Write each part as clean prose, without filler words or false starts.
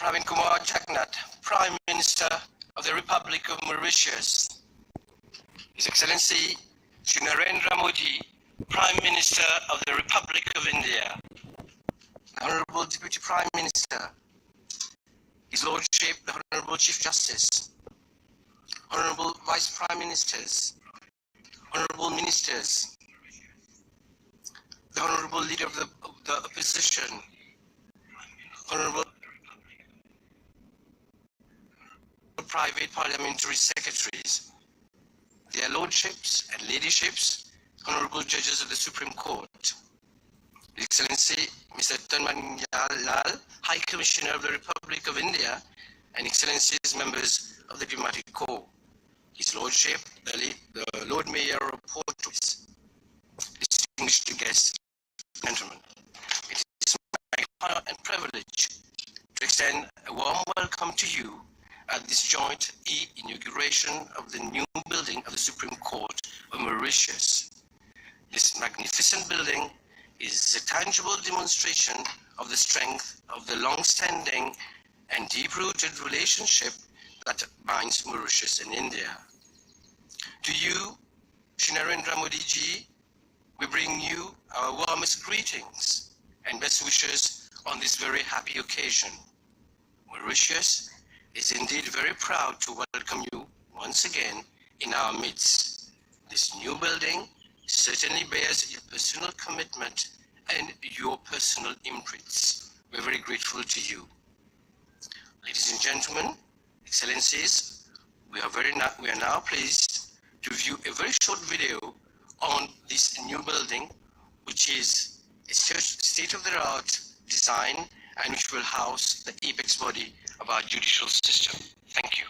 Pravin Kumar Jagannath, Prime Minister of the Republic of Mauritius. His Excellency Shri Narendra Modi, Prime Minister of the Republic of India. Honorable Deputy Prime Minister, His Lordship, the Honorable Chief Justice, Honorable Vice Prime Ministers, Honorable Ministers, the Honorable Leader of the Opposition, Honorable Private Parliamentary Secretaries, their Lordships and Ladyships, Honorable Judges of the Supreme Court, His Excellency Mr. Tanmanya Lal, High Commissioner of the Republic of India, and Excellencies members of the Diplomatic Corps, His Lordship, the Lord Mayor of Port-au-Prince, distinguished guests, gentlemen. It is my honor and privilege to extend a warm welcome to you at this joint inauguration of the new building of the Supreme Court of Mauritius. This magnificent building is a tangible demonstration of the strength of the long-standing and deep-rooted relationship that binds Mauritius and India. To you, Shri Narendra Modi ji, we bring you our warmest greetings and best wishes on this very happy occasion. Mauritius is indeed very proud to welcome you once again in our midst. This new building certainly bears your personal commitment and your personal imprints. We're very grateful to you. Ladies and gentlemen, Excellencies, we are now pleased to view a very short video on this new building, which is a state-of-the-art design and which will house the apex body of our judicial system. Thank you.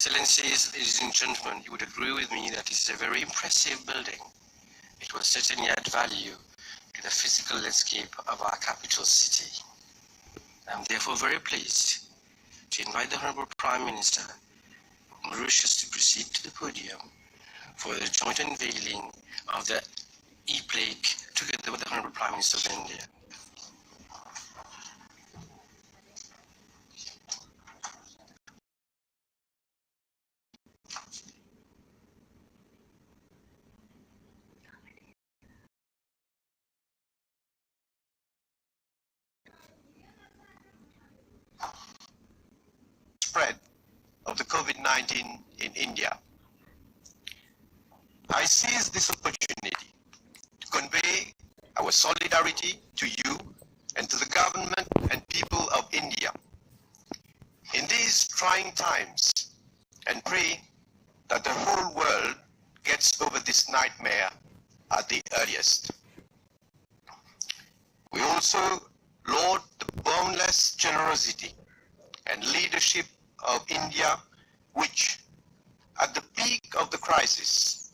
Excellencies, ladies and gentlemen, you would agree with me that this is a very impressive building. It will certainly add value to the physical landscape of our capital city. I'm therefore very pleased to invite the Honorable Prime Minister of Mauritius to proceed to the podium for the joint unveiling of the e-plaque together with the Honorable Prime Minister of India. spread of the COVID-19 in India. I seize this opportunity to convey our solidarity to you and to the government and people of India in these trying times, and pray that the whole world gets over this nightmare at the earliest. We also laud the boundless generosity and leadership of India, which, at the peak of the crisis,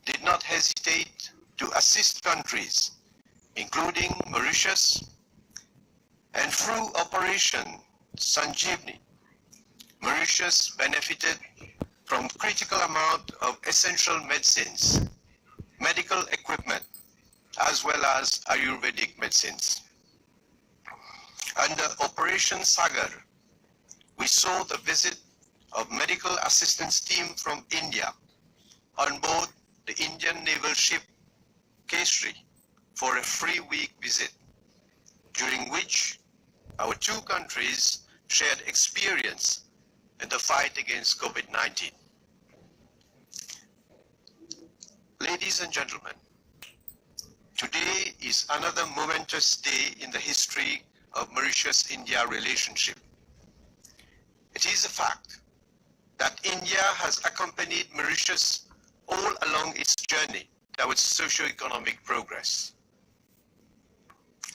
did not hesitate to assist countries, including Mauritius, and through Operation Sanjeevani, Mauritius benefited from critical amount of essential medicines, medical equipment, as well as Ayurvedic medicines. Under Operation Sagar, we saw the visit of medical assistance team from India on board the Indian naval ship Kesari for a 3-week visit, during which our two countries shared experience in the fight against COVID-19. Ladies and gentlemen, today is another momentous day in the history of Mauritius-India relationship. It is a fact that India has accompanied Mauritius all along its journey towards socio-economic progress.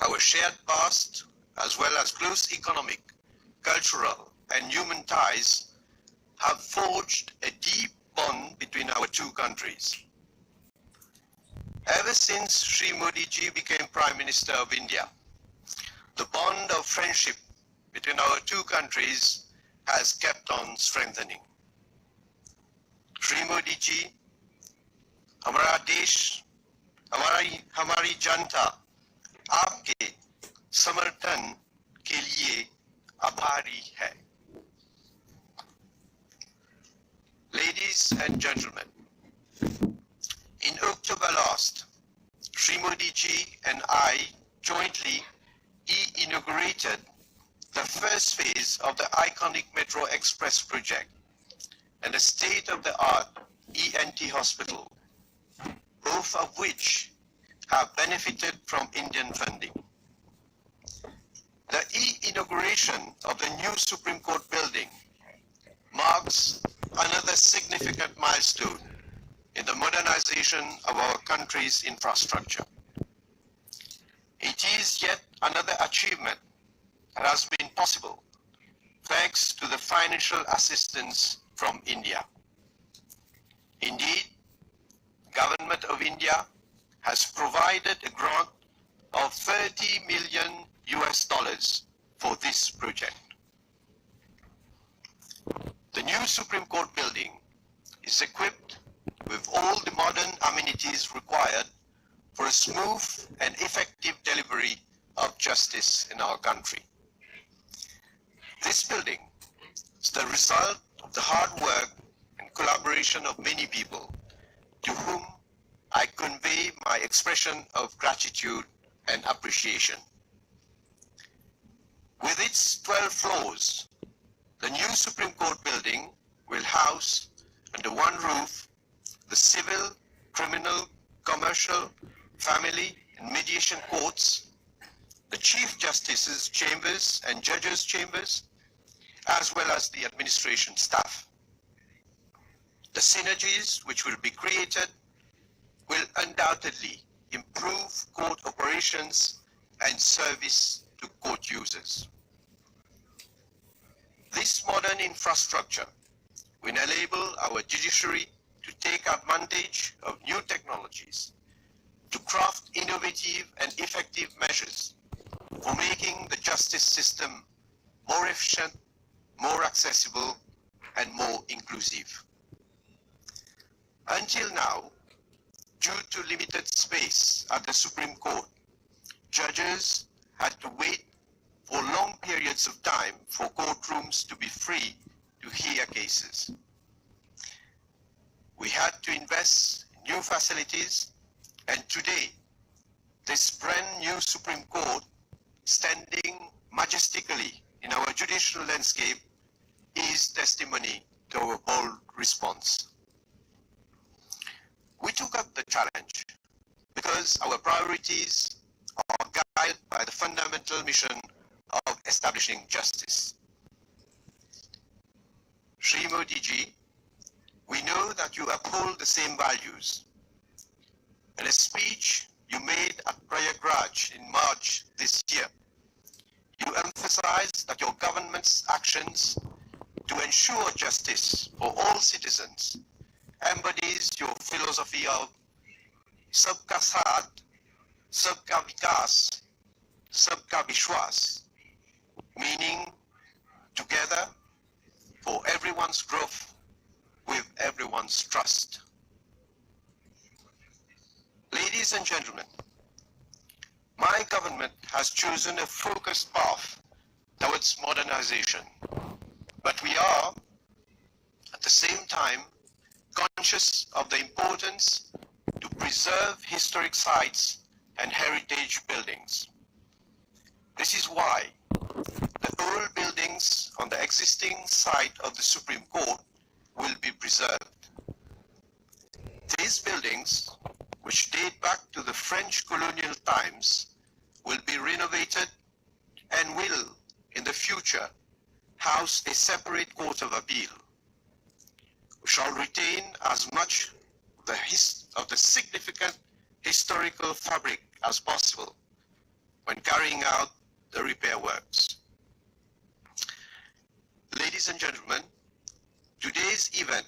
Our shared past, as well as close economic, cultural, and human ties, have forged a deep bond between our two countries. Ever since Sri Modi ji became Prime Minister of India, the bond of friendship between our two countries has kept on strengthening. Sri Modi ji, हमारा देश, हमारी जनता आपके समर्थन के लिए आभारी है. Ladies and gentlemen, in October last, Sri Modi ji and I jointly inaugurated the first phase of the iconic Metro Express project and a state-of-the-art ENT hospital, both of which have benefited from Indian funding. The inauguration of the new Supreme Court building marks another significant milestone in the modernization of our country's infrastructure. It is yet another achievement that has been possible thanks to the financial assistance from India. Indeed, Government of India has provided a grant of $30 million for this project. The new Supreme Court building is equipped with all the modern amenities required for a smooth and effective delivery of justice in our country. This building is the result of the hard work and collaboration of many people, to whom I convey my expression of gratitude and appreciation. With its 12 floors, the new Supreme Court building will house under one roof the civil, criminal, commercial, family, and mediation courts, the Chief Justice's chambers and judges' chambers, as well as the administration staff. The synergies which will be created will undoubtedly improve court operations and service to court users. This modern infrastructure will enable our judiciary to take advantage of new technologies, to craft innovative and effective measures for making the justice system more efficient, more accessible, and more inclusive. Until now, due to limited space at the Supreme Court, judges had to wait for long periods of time for courtrooms to be free to hear cases. We had to invest in new facilities, and today, this brand new Supreme Court, standing majestically in our judicial landscape, is testimony to our bold response. We took up the challenge because our priorities are guided by the fundamental mission of establishing justice. Shri Modi ji, we know that you uphold the same values. In a speech you made at Prayagraj in March this year, you emphasized that your government's actions to ensure justice for all citizens embodies your philosophy of Sabka Saath, Sabka Vikas, Sabka Vishwas, meaning together for everyone's growth with everyone's trust. Ladies and gentlemen, my government has chosen a focused path towards modernization, but we are, at the same time, conscious of the importance to preserve historic sites and heritage buildings. This is why the old buildings on the existing site of the Supreme Court will be preserved. These buildings, which date back to the French colonial times, will be renovated and will, in the future, house a separate court of appeal. We shall retain as much of the significant historical fabric as possible when carrying out the repair works. Ladies and gentlemen, today's event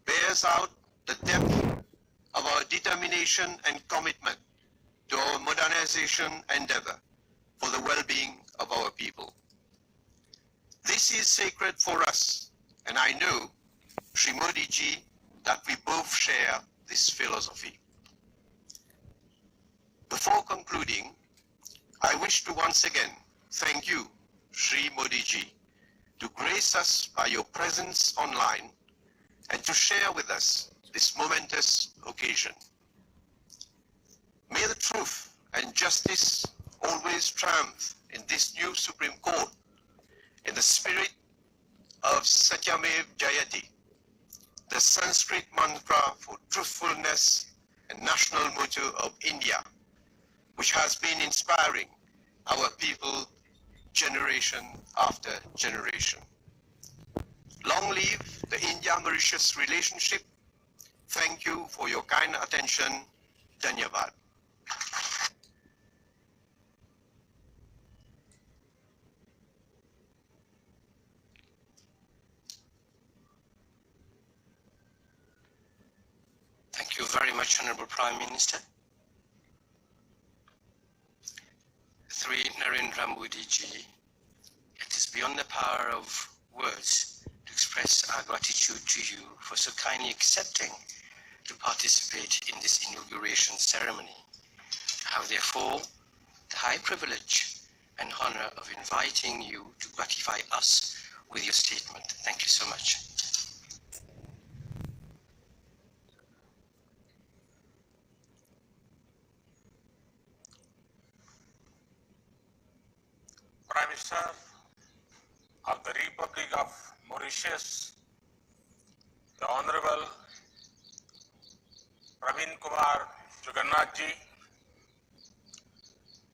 bears out the depth of our determination and commitment to our modernization endeavor for the well-being of our people. This is sacred for us, and I know, Shri Modi ji, that we both share this philosophy. Before concluding, I wish to once again thank you, Shri Modi ji, to grace us by your presence online and to share with us this momentous occasion. May the truth and justice always triumph in this new Supreme Court in the spirit of Satyamev Jayati, the Sanskrit mantra for truthfulness and national motto of India, which has been inspiring our people generation after generation. Long live the India-Mauritius relationship. Thank you for your kind attention. Dhanyavad. Thank you very much, Honorable Prime Minister. Shri Narendra Modi ji, it is beyond the power of words to express our gratitude to you for so kindly accepting to participate in this inauguration ceremony. I have therefore the high privilege and honor of inviting you to gratify us with your statement. Thank you so much. Prime Minister of the Republic of Mauritius, the Honorable Praveen Kumar Jugannath ji,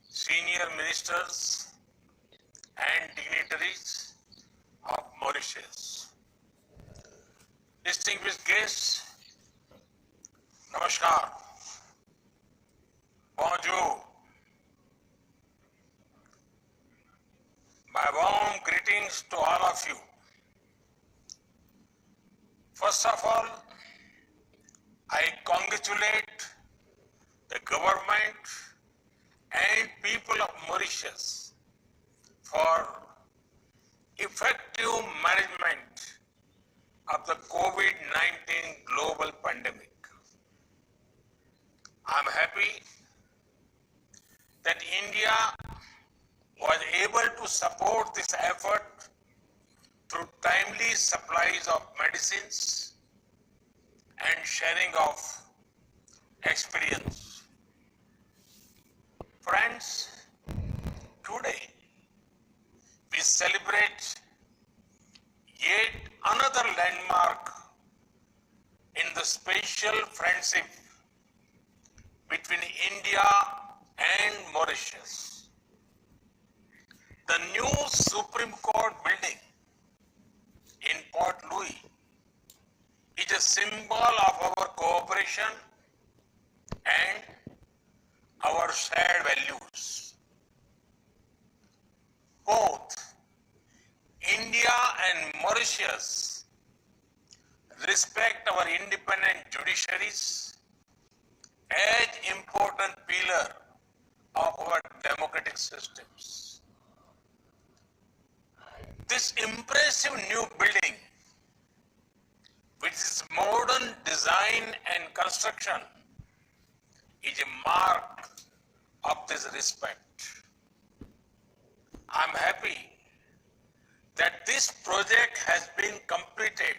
senior ministers and dignitaries of Mauritius, distinguished guests, Namaskar, Bonjour. My warm greetings to all of you. First of all, I congratulate the government and people of Mauritius for effective management of the COVID-19 global pandemic. I'm happy that India was able to support this effort through timely supplies of medicines and sharing of experience. Friends, today we celebrate yet special friendship between India and Mauritius. The new Supreme Court building in Port Louis is a symbol of our cooperation and our shared values. Both India and Mauritius respect our independent judiciaries as important pillar of our democratic systems. This impressive new building, with its modern design and construction, is a mark of this respect. I'm happy that this project has been completed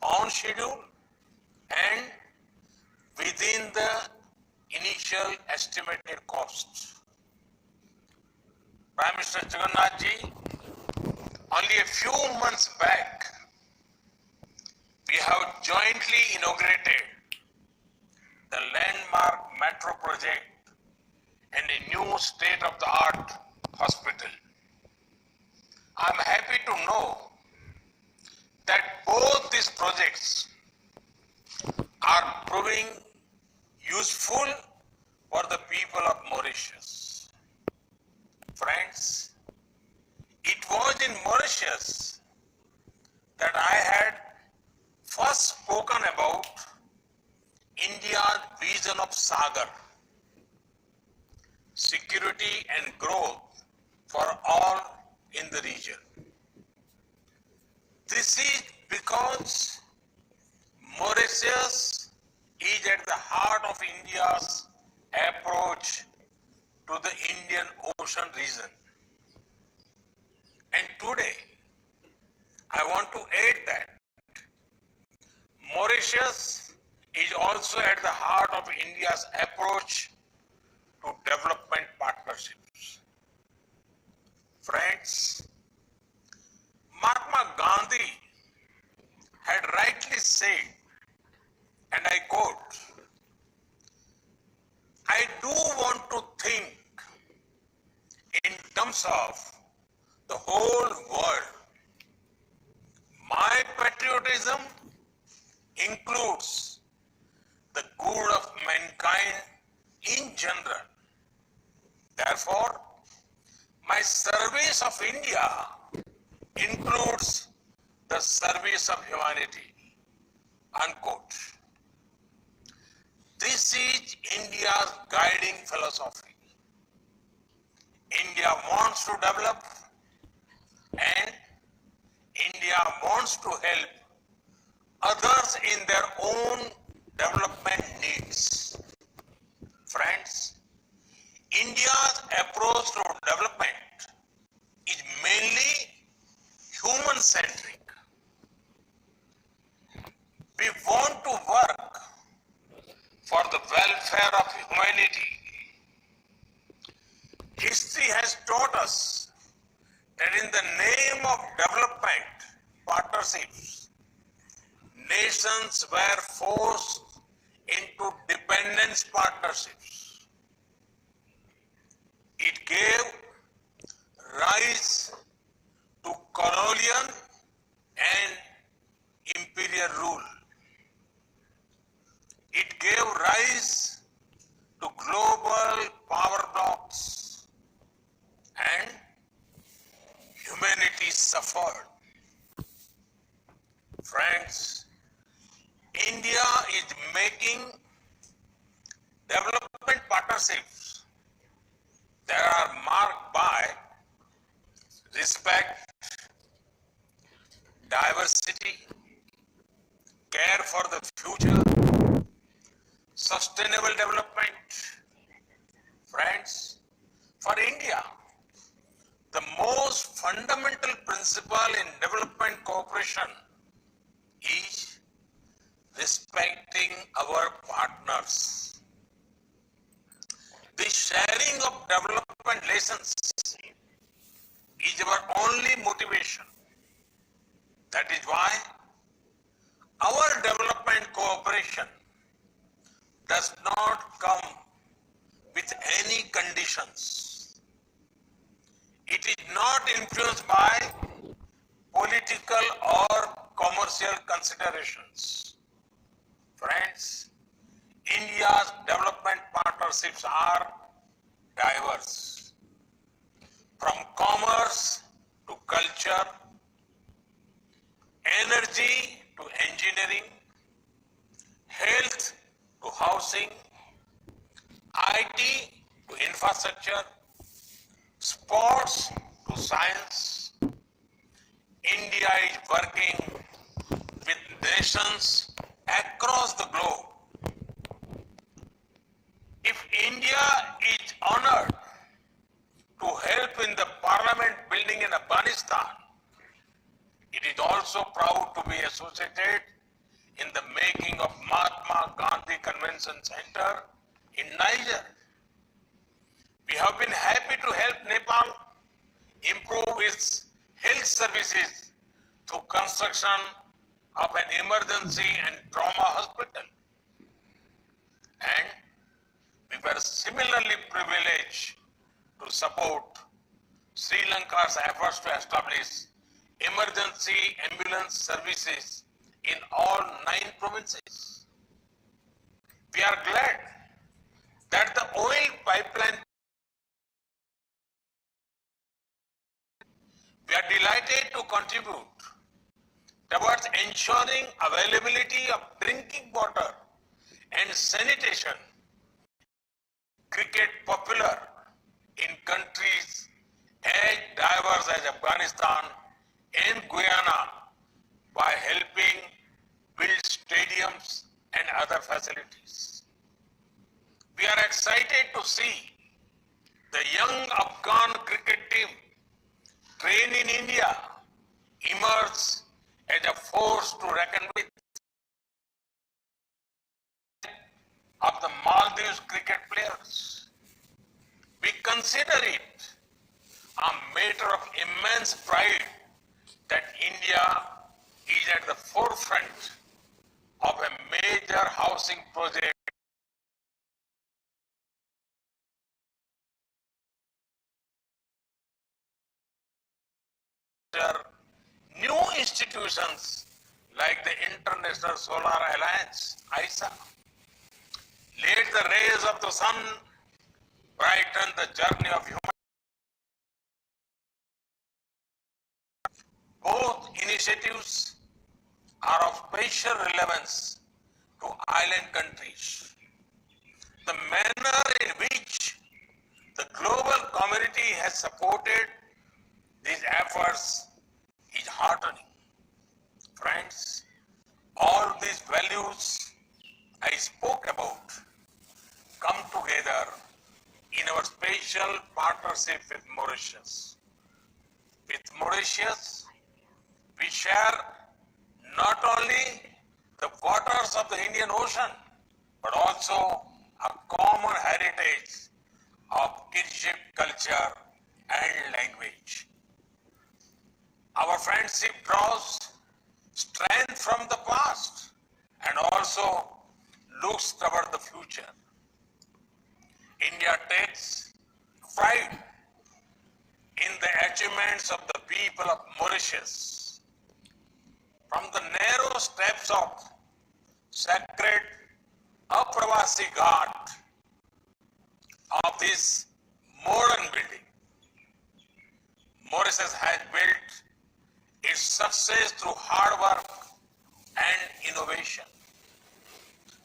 on schedule and within the initial estimated cost. Prime Minister Jagannath Ji, only a few months back, we have jointly inaugurated the landmark metro project and a new state-of-the-art hospital. I'm happy to know that both these projects are proving useful for the people of Mauritius. Friends, it was in Mauritius that I had first spoken about India's vision of Sagar, security and growth for all in the region. This is because Mauritius is at the heart of India's approach to the Indian Ocean region. And today, I want to add that Mauritius is also at the heart of India's approach to development partnerships. Friends, Mahatma Gandhi had rightly said, and I quote, "I do want to think in terms of the whole world. My patriotism includes the good of mankind in general. Therefore, my service of India includes the service of humanity." Unquote. This is India's guiding philosophy. India wants to develop and India wants to help others in their own development needs. Friends, India's approach to development is mainly human-centric. We want to work for the welfare of humanity. History has taught us that in the name of development partnerships, nations were forced into dependence partnerships. It gave rise to colonial and imperial rule. It gave rise to global power blocks, and humanity suffered. Friends, India is making development partnerships that are marked by respect, diversity, care for the future, sustainable development. Friends, for India, the most fundamental principle in development cooperation is respecting our partners. The sharing of development lessons is our only motivation. That is why Our development cooperation does not come with any conditions. It is not influenced by political or commercial considerations. Friends, India's development partnerships are diverse. From commerce to culture, energy to engineering, health to housing, IT to infrastructure, sports to science, India is working with nations across the globe. If India is honored to help in the parliament building in Afghanistan, it is also proud to be associated in the making of Mahatma Gandhi Convention Center in Niger. We have been happy to help Nepal improve its health services through construction of an emergency and trauma hospital. And we were similarly privileged to support Sri Lanka's efforts to establish emergency ambulance services in all 9 provinces. We are glad that the oil pipeline. We are delighted to contribute towards ensuring availability of drinking water and sanitation. Cricket popular in countries as diverse as Afghanistan and Guyana by helping build stadiums and other facilities. We are excited to see the young Afghan cricket team train in India emerge as a force to reckon with. Of the Maldives cricket players, we consider it a matter of immense pride that India is at the forefront of a major housing project new institutions like the International Solar Alliance, ISA. Let the rays of the sun brighten the journey of humanity. Both initiatives are of special relevance to island countries. The manner in which the global community has supported these efforts is heartening. Friends, all these values I spoke about come together in our special partnership with Mauritius. With Mauritius, we share not only the waters of the Indian Ocean, but also a common heritage of kinship, culture, and language. Our friendship draws strength from the past and also looks toward the future. India takes pride in the achievements of the people of Mauritius. From the narrow steps of sacred Apravasi Ghat of this modern building, Mauritius has built its success through hard work and innovation.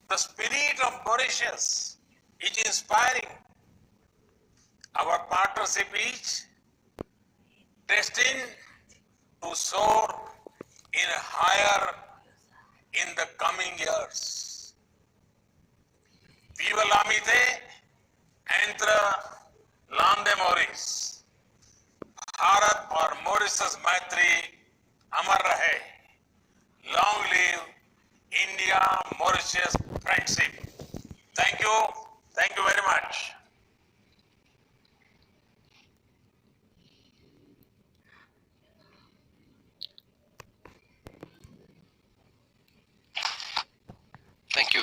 The spirit of Mauritius is inspiring. Our partnership is destined to soar in higher in the coming years. Viva l'amitié entre l'Inde Maurice. Bharat और Mauritius मैत्री अमर रहे. Long live India Mauritius friendship. Thank you very much.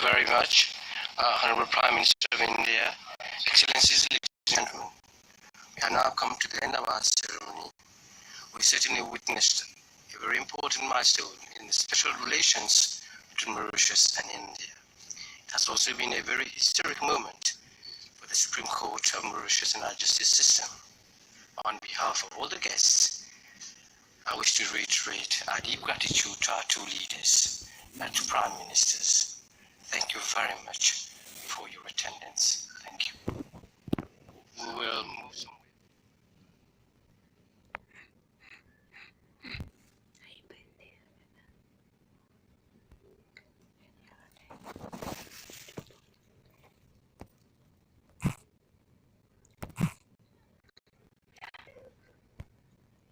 very much, Honorable Prime Minister of India, Excellencies, ladies and gentlemen. We have now come to the end of our ceremony. We certainly witnessed a very important milestone in the special relations between Mauritius and India. It has also been a very historic moment for the Supreme Court of Mauritius and our justice system. On behalf of all the guests, I wish to reiterate our deep gratitude to our two leaders and to Prime Ministers. Thank you very much for your attendance. Thank you. We will move